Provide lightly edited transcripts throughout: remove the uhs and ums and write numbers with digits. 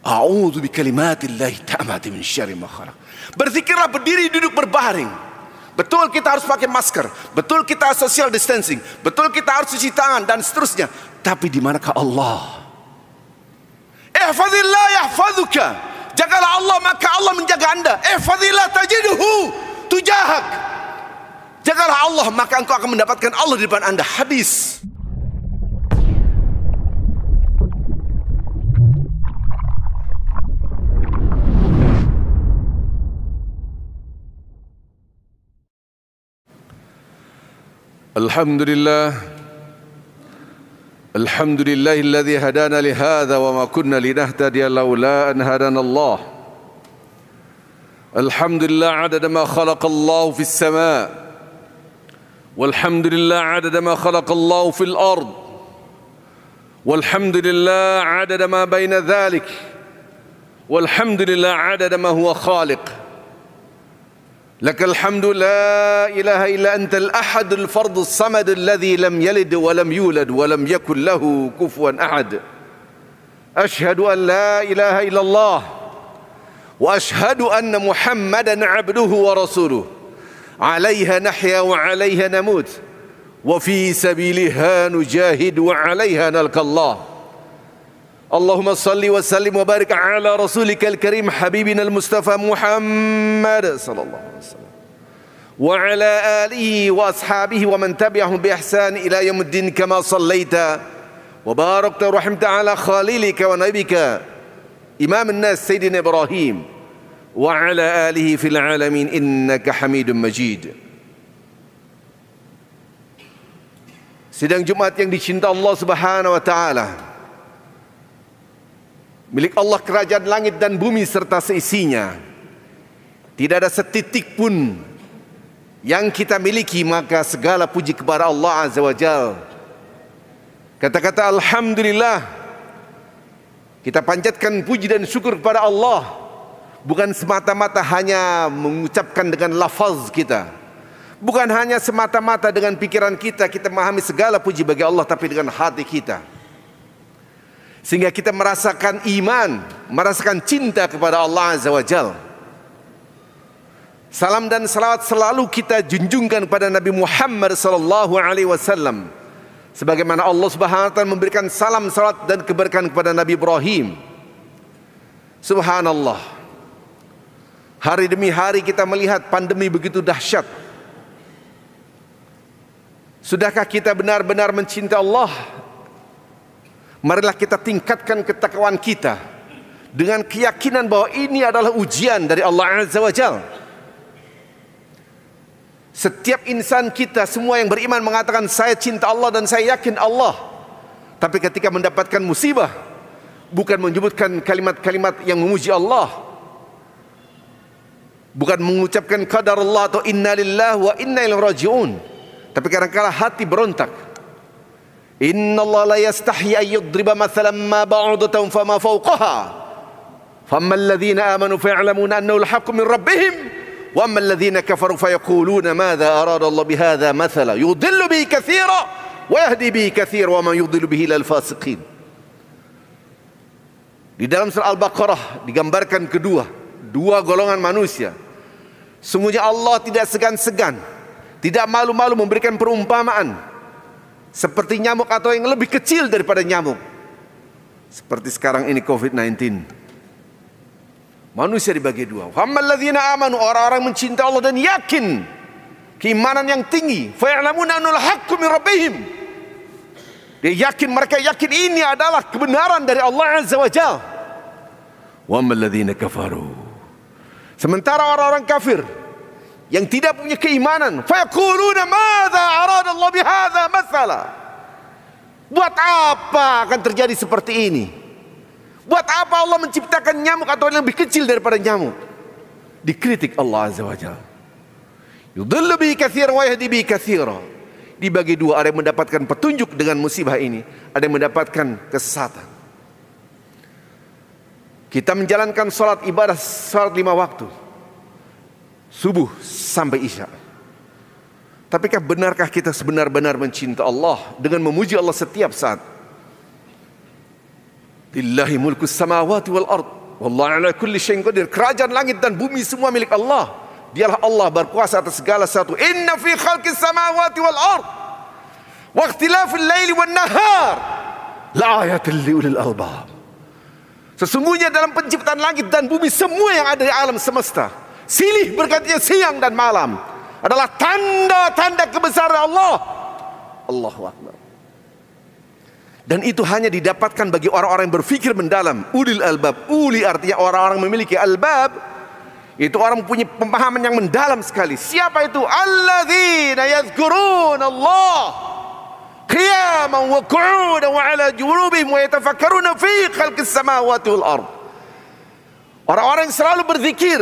A'udzu bikalimatillahi tammati min syarri ma khalaq. Berzikirlah berdiri, duduk, berbaring. Betul kita harus pakai masker, betul kita harus social distancing, betul kita harus cuci tangan dan seterusnya. Tapi di manakah Allah? Ihfazillah yahfazuka. Jagalah Allah maka Allah menjaga Anda. Ihfazillah tajiduhu tujahak. Jagalah Allah maka engkau akan mendapatkan Allah di depan Anda. Hadis. Alhamdulillah. Alhamdulillahilladzi hadana li hadza wa ma kunna linahtadiya laula an hadana Allah. Alhamdulillah adada ma khalaqa Allah fis sama'. Walhamdulillah adada ma khalaqa Allah fil ard. Walhamdulillah adada ma baina dhalik. Walhamdulillah adada ma huwa khaliq. لك الحمد لا إله إلا أنت الأحد الفرد الصمد الذي لم يلد ولم يولد ولم يكن له كفوا أحد. أشهد أن لا إله إلا الله وأشهد أن محمدا عبده ورسوله. عليها نحيا وعليها نموت وفي سبيلها نجاهد وعليها نلقى الله. اللهم صل وسلم وبارك على رسولك الكريم حبيبنا المصطفى محمد صلى الله عليه وسلم وعلى آله وأصحابه ومن تبعهم بإحسان إلى يوم الدين كما صليت وباركت ورحمت على خليلك ونبيك إمام الناس سيدنا إبراهيم وعلى آله في العالمين إنك حميد مجيد. Sidang Jumat yang dicinta Allah Subhanahu wa taala. Milik Allah kerajaan langit dan bumi serta seisinya. Tidak ada setitik pun yang kita miliki, maka segala puji kepada Allah Azza wa Jal. Kata-kata Alhamdulillah, kita panjatkan puji dan syukur kepada Allah, bukan semata-mata hanya mengucapkan dengan lafaz kita, bukan hanya semata-mata dengan pikiran kita memahami segala puji bagi Allah, tapi dengan hati kita, sehingga kita merasakan iman, merasakan cinta kepada Allah Azza wa Jal. Salam dan salawat selalu kita junjungkan kepada Nabi Muhammad sallallahu alaihi wasallam, sebagaimana Allah Subhanahu wa taala memberikan salam, salawat dan keberkahan kepada Nabi Ibrahim. Subhanallah. Hari demi hari kita melihat pandemi begitu dahsyat. Sudahkah kita benar-benar mencintai Allah? Marilah kita tingkatkan ketakwaan kita dengan keyakinan bahwa ini adalah ujian dari Allah Azza wa Jalla. Setiap insan kita, semua yang beriman mengatakan saya cinta Allah dan saya yakin Allah. Tapi ketika mendapatkan musibah, bukan menyebutkan kalimat-kalimat yang memuji Allah, bukan mengucapkan qadar Allah atau inna lillahi wa inna ilaihi raji'un, tapi kadang-kala hati berontak. Inna Allah la yastahyi an yudriba mathalan ma ba'udatan fama fawqaha famma alladhina amanu fa'lamuna annahu al-haqqu min rabbihim wa amma alladhina kafaru fayaquluna madha arada Allah bihadha mathala yudillu bihi katsira wa yahdi bihi katsira wa man yudillu bihi lil fasiqin. Di dalam surah Al-Baqarah digambarkan dua golongan manusia. Sungguhnya Allah tidak segan-segan, tidak malu-malu memberikan perumpamaan seperti nyamuk atau yang lebih kecil daripada nyamuk. Seperti sekarang ini COVID-19. Manusia dibagi dua. Fammal ladzina amanu, orang-orang mencintai Allah dan yakin keimanan yang tinggi. Fa'lamuna annal haqqu min rabbihim. Dia yakin, mereka yakin ini adalah kebenaran dari Allah Azza wa Jalla. Wa ammal ladzina kafaru. Sementara orang-orang kafir yang tidak punya keimanan, fayaquluna madza arada Allah bihadza mathala. Buat apa akan terjadi seperti ini? Buat apa Allah menciptakan nyamuk atau yang lebih kecil daripada nyamuk? Dikritik Allah Azza wa Jalla. Yudillu bihi katsiran wa yahdi bihi katsiran. Dibagi dua, ada yang mendapatkan petunjuk dengan musibah ini, ada yang mendapatkan kesesatan. Kita menjalankan salat ibadah, salat 5 waktu, subuh sampai isya. Tapikah benarkah kita sebenar-benar mencinta Allah dengan memuji Allah setiap saat? Lillahi mulkus samawati wal ard. Wallahu ala kulli syai'in qadir. Kerajaan langit dan bumi semua milik Allah. Dialah Allah berkuasa atas segala sesuatu. Inna fi khalqis samawati wal ard wa ikhtilafil laili wan nahar la ayatin liulil albab. Sesungguhnya dalam penciptaan langit dan bumi semua yang ada di alam semesta, silih bergantinya siang dan malam, adalah tanda-tanda kebesaran Allah. Allahu Akbar. Dan itu hanya didapatkan bagi orang-orang yang berfikir mendalam. Ulil albab. Uli artinya orang-orang memiliki albab. Itu orang mempunyai pemahaman yang mendalam sekali. Siapa itu? Alladzina yadhkurun Allah qiyaman wa qu'udan wa ala junubihim wa yatafakkaruna fi khalqis samawati wal ard. Orang-orang yang selalu berzikir,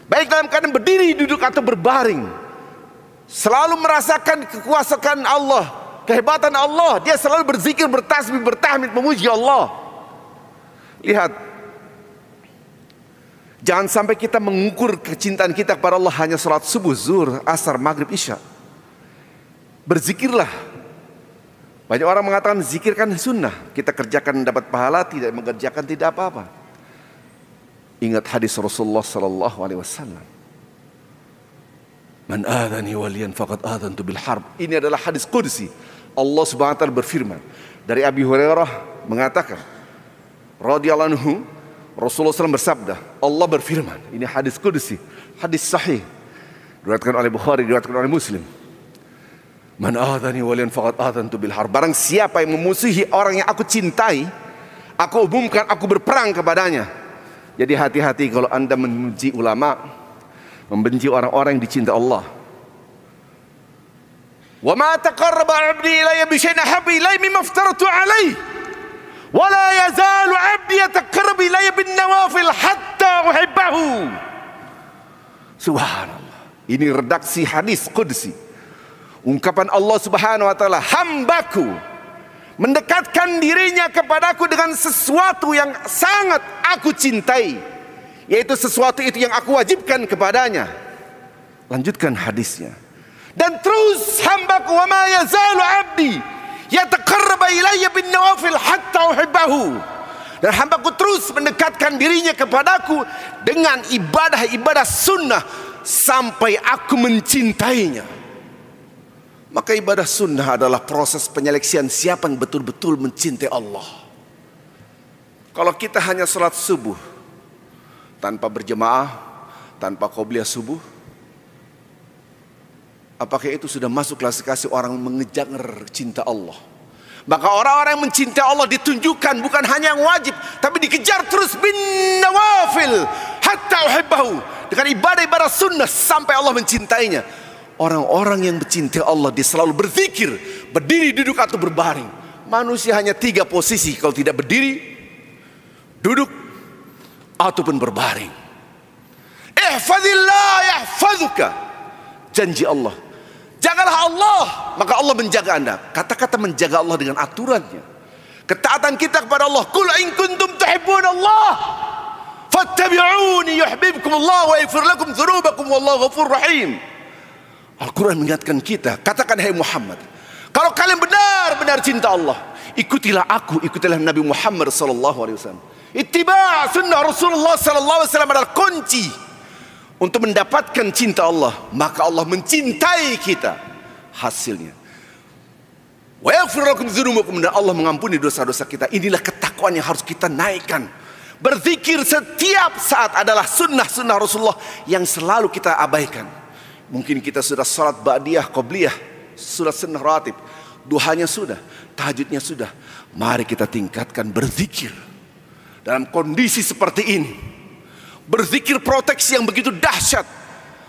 baik dalam keadaan berdiri, duduk atau berbaring, selalu merasakan kekuasaan Allah, kehebatan Allah. Dia selalu berzikir, bertasbih, bertahmid, memuji Allah. Lihat, jangan sampai kita mengukur kecintaan kita kepada Allah hanya salat subuh, zuhur, asar, maghrib, isya. Berzikirlah. Banyak orang mengatakan zikir kan sunnah, kita kerjakan dapat pahala, tidak mengerjakan tidak apa-apa. Ingat hadis Rasulullah sallallahu alaihi wasallam. Man adani waliyan faqad adantu bil harb. Ini adalah hadis qudsi. Allah Subhanahu wa taala berfirman. Dari Abi Hurairah mengatakan, radhiyallahu anhu, Rasulullah SAW bersabda, Allah berfirman. Ini hadis qudsi, hadis sahih, diriwayatkan oleh Bukhari, diriwayatkan oleh Muslim. Man adani waliyan faqad adantu bil harb. Barang siapa yang memusuhi orang yang aku cintai, aku umumkan aku berperang kepadanya. Jadi hati-hati kalau Anda membenci ulama, membenci orang-orang yang dicintai Allah. Wa ma taqarraba 'abdi ilayya bi syai'in ahabba ilayya mimma aftaratu 'alayhi. Wa la yazalu 'abdi yataqarrabu ilayya bin nawafil hatta uhibbahu. Subhanallah. Ini redaksi hadis qudsi. Ungkapan Allah Subhanahu wa taala, hambaku mendekatkan dirinya kepadaku dengan sesuatu yang sangat aku cintai, yaitu sesuatu itu yang aku wajibkan kepadanya. Lanjutkan hadisnya. Dan terus hambaku, wa ma yazalu 'abdi yataqarrabu ilayya bin nawafil hatta uhibbahu. Dan hambaku terus mendekatkan dirinya kepadaku dengan ibadah-ibadah sunnah sampai aku mencintainya. Maka ibadah sunnah adalah proses penyeleksian siapa yang betul-betul mencintai Allah. Kalau kita hanya salat subuh tanpa berjemaah, tanpa qobliyah subuh, apakah itu sudah masuk klasifikasi orang mengejar cinta Allah? Maka orang-orang yang mencintai Allah ditunjukkan bukan hanya yang wajib, tapi dikejar terus bin nawafil hatta uhibbahu, dengan ibadah-ibadah sunnah sampai Allah mencintainya. Orang-orang yang mencintai Allah, dia selalu berzikir, berdiri, duduk atau berbaring. Manusia hanya 3 posisi kalau tidak berdiri, duduk ataupun berbaring. Ihfazillah yahfazuka. Janji Allah. Jagalah Allah, maka Allah menjaga Anda. Kata-kata menjaga Allah dengan aturannya. Ketaatan kita kepada Allah. Qul in kuntum tuhibbunallah fattabi'uni yuhibbukumullah wa yaghfir lakum dzunubakum wallahu ghafurur rahim. Al-Quran mengingatkan kita, katakan hai Muhammad, kalau kalian benar-benar cinta Allah, ikutilah aku, ikutilah Nabi Muhammad SAW. Ittiba' sunnah Rasulullah SAW adalah kunci untuk mendapatkan cinta Allah. Maka Allah mencintai kita. Hasilnya, wa yaghfir lakum dzunubakum, dan Allah mengampuni dosa-dosa kita. Inilah ketakwaan yang harus kita naikkan. Berzikir setiap saat adalah sunnah-sunnah Rasulullah yang selalu kita abaikan. Mungkin kita sudah salat ba'diyah, qobliyah, sudah sunnah rawatib, duhanya sudah, tahajudnya sudah. Mari kita tingkatkan berzikir dalam kondisi seperti ini. Berzikir proteksi yang begitu dahsyat.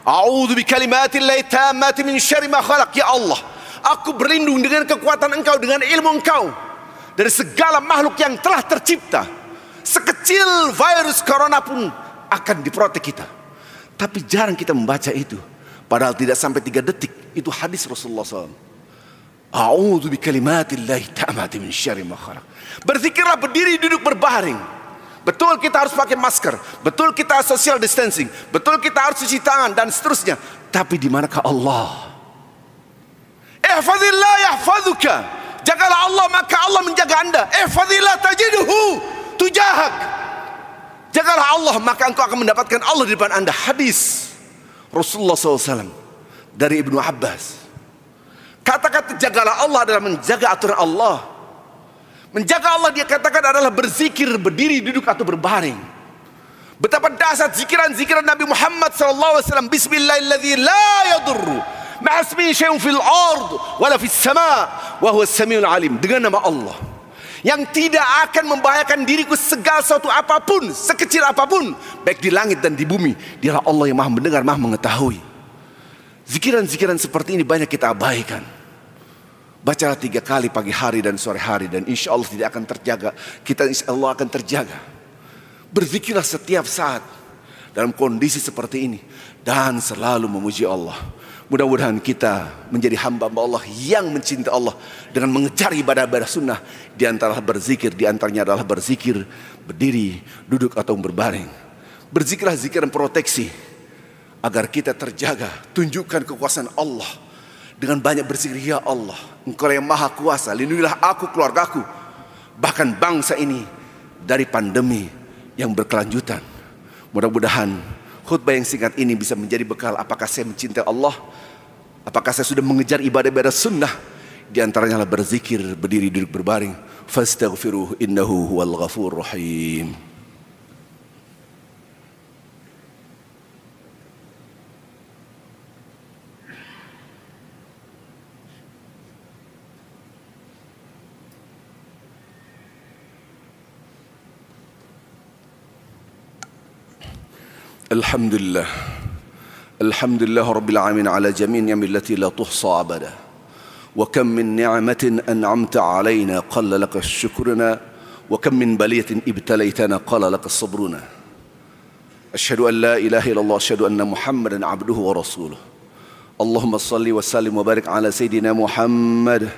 A'udzu bikalimatillahi tammati min syarri ma khalaq. Ya Allah, aku berlindung dengan kekuatan Engkau, dengan ilmu Engkau, dari segala makhluk yang telah tercipta. Sekecil virus corona pun akan diprotek kita. Tapi jarang kita membaca itu. Padahal tidak sampai 3 detik. Itu hadis Rasulullah SAW. A'udzu bikalimatillahi tammati min syarri ma khalaq. Berzikirlah berdiri, duduk, berbaring. Betul kita harus pakai masker, betul kita harus social distancing, betul kita harus cuci tangan dan seterusnya. Tapi di manakah Allah? Ihfazillah yahfazuka. Jagalah Allah, maka Allah menjaga anda. Ihfazillah tajiduhu tujahak. Jagalah Allah, maka engkau akan mendapatkan Allah di depan anda. Hadis Rasulullah SAW dari Ibnu Abbas. Kata-kata jagalah Allah adalah menjaga aturan Allah. Menjaga Allah dia katakan adalah berzikir, berdiri, duduk atau berbaring. Betapa dahsyat zikiran-zikiran Nabi Muhammad SAW. Bismillahilladzi la yadurru ma'asmihi syai'un fil ard wala fis sama' wa huwas samiul alim. Dengan nama Allah yang tidak akan membahayakan diriku segala sesuatu apapun, sekecil apapun, baik di langit dan di bumi. Dialah Allah yang maha mendengar, maha mengetahui. Zikiran-zikiran seperti ini banyak kita abaikan. Bacalah 3 kali pagi hari dan sore hari, dan insya Allah tidak akan terjaga. Kita insya Allah akan terjaga. Berzikirlah setiap saat dalam kondisi seperti ini dan selalu memuji Allah. Mudah-mudahan kita menjadi hamba Allah yang mencintai Allah dengan mengejar ibadah-ibadah sunnah. Di antaranya berzikir, di antaranya adalah berzikir, berdiri, duduk atau berbaring. Berzikirlah zikiran proteksi agar kita terjaga. Tunjukkan kekuasaan Allah dengan banyak berzikir. Ya Allah, Engkau yang maha kuasa, lindungilah aku, keluargaku, bahkan bangsa ini dari pandemi yang berkelanjutan. Mudah-mudahan khutbah yang singkat ini bisa menjadi bekal. Apakah saya mencintai Allah? Apakah saya sudah mengejar ibadah-ibadah sunnah? Di antaranya berzikir, berdiri, duduk, berbaring. Fastaghfiruh innahu huwal ghafurur rahim. Alhamdulillah. Alhamdulillah Rabbil Alamin ala jami'in ni'mati la tuhsa abada. Wa kam min ni'matin an'amta alaina qalla laka syukruna wa kam min baliyatin ibtalaitana qalla laka sabruna. Asyhadu an la ilaha illallah, asyhadu anna Muhammadan abduhu wa rasuluh. Allahumma salli wa sallim wa barik ala sayyidina Muhammad.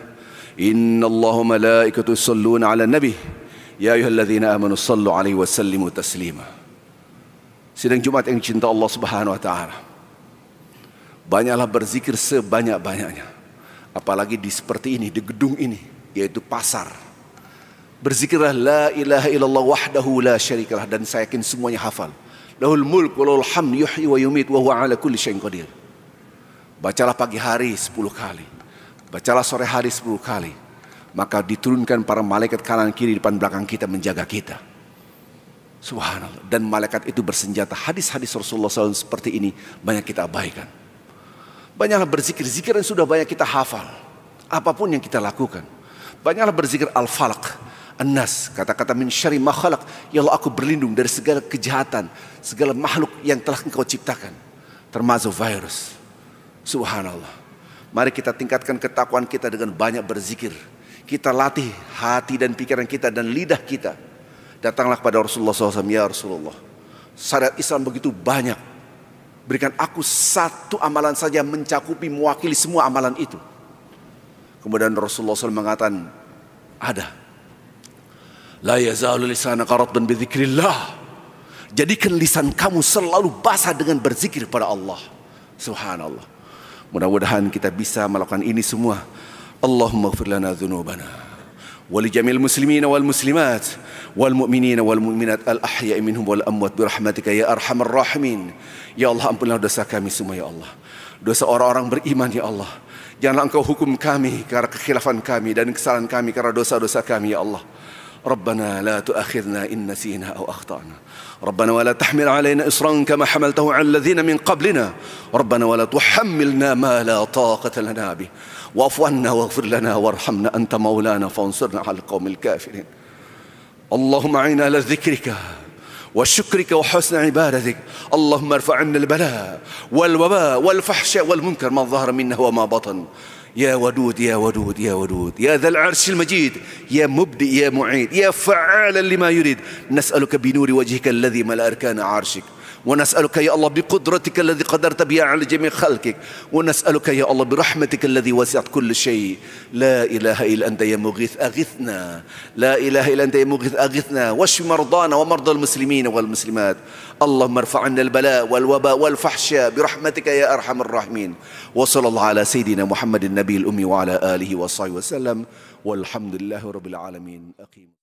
Inna Allaha malaikatahu yusalluna ala nabi. Ya ayyuhalladzina amanu sallu alaihi wa sallimu taslima. Sidang Jumat yang cinta Allah Subhanahu wa taala. Banyaklah berzikir sebanyak-banyaknya. Apalagi di seperti ini, di gedung ini, yaitu pasar. Berzikirlah la ilaha illallah wahdahu la syarikalah, dan saya yakin semuanya hafal. Lahul mulk wa lahul hamd yuhyi wa yumit wa huwa ala kulli syai'in qadir. Bacalah pagi hari 10 kali. Bacalah sore hari 10 kali. Maka diturunkan para malaikat kanan kiri depan belakang kita menjaga kita. Subhanallah. Dan malaikat itu bersenjata. Hadis-hadis Rasulullah SAW seperti ini banyak kita abaikan. Banyaklah berzikir. Zikir yang sudah banyak kita hafal. Apapun yang kita lakukan. Banyaklah berzikir Al-Falaq, An-Nas. Kata-kata min syarri ma khalaq. Ya Allah, aku berlindung dari segala kejahatan, segala makhluk yang telah Engkau ciptakan, termasuk virus. Subhanallah. Mari kita tingkatkan ketakwaan kita dengan banyak berzikir. Kita latih hati dan pikiran kita dan lidah kita. Datanglah kepada Rasulullah SAW. Ya Rasulullah, syariat Islam begitu banyak. Berikan aku satu amalan saja mencakupi, mewakili semua amalan itu. Kemudian Rasulullah SAW mengatakan, ada. La yazalu lisanaka ratban bi dzikrillah. Jadikan lisan kamu selalu basah dengan berzikir pada Allah. Subhanallah. Mudah-mudahan kita bisa melakukan ini semua. Allahumma ighfir lana dzunubana ولجميع المسلمين والمسلمات والمؤمنين والمؤمنات الأحياء منهم والأموات برحمتك يا أرحم الراحمين. Ya Allah, ampunilah dosa kami semua ya Allah. Dosa orang-orang beriman ya Allah. Janganlah Engkau hukum kami karena kekhilafan kami dan kesalahan kami karena dosa-dosa kami ya Allah. ربنا لا تؤاخذنا إن نسينا أو أخطأنا. ربنا ولا تحمل علينا إصرا كما حملته على الذين من قبلنا. ربنا ولا تحملنا ما لا طاقة لنا به. واعف عنا واغفر لنا وارحمنا أنت مولانا فانصرنا على القوم الكافرين. اللهم أعنا على ذكرك وشكرك وحسن عبادتك. اللهم ارفع عنا البلاء والوباء والفحشاء والمنكر ما ظهر منه وما بطن. يا ودود يا ودود يا ودود يا ذا العرش المجيد يا مبدئ يا معيد يا فعالا لما يريد. نسألك بنور وجهك الذي ملأ أركان عرشك ونسألك يا الله بقدرتك الذي قدرت بها على جميع خلقك، ونسألك يا الله برحمتك الذي وسعت كل شيء. لا إله إلا أنت يا مغيث أغثنا، لا إله إلا أنت يا مغيث أغثنا، واشف مرضانا ومرضى المسلمين والمسلمات. اللهم ارفع عنا البلاء والوباء والفحشاء برحمتك يا أرحم الراحمين. وصلى الله على سيدنا محمد النبي الأمي وعلى آله وصحبه وسلم، والحمد لله رب العالمين. أقيم.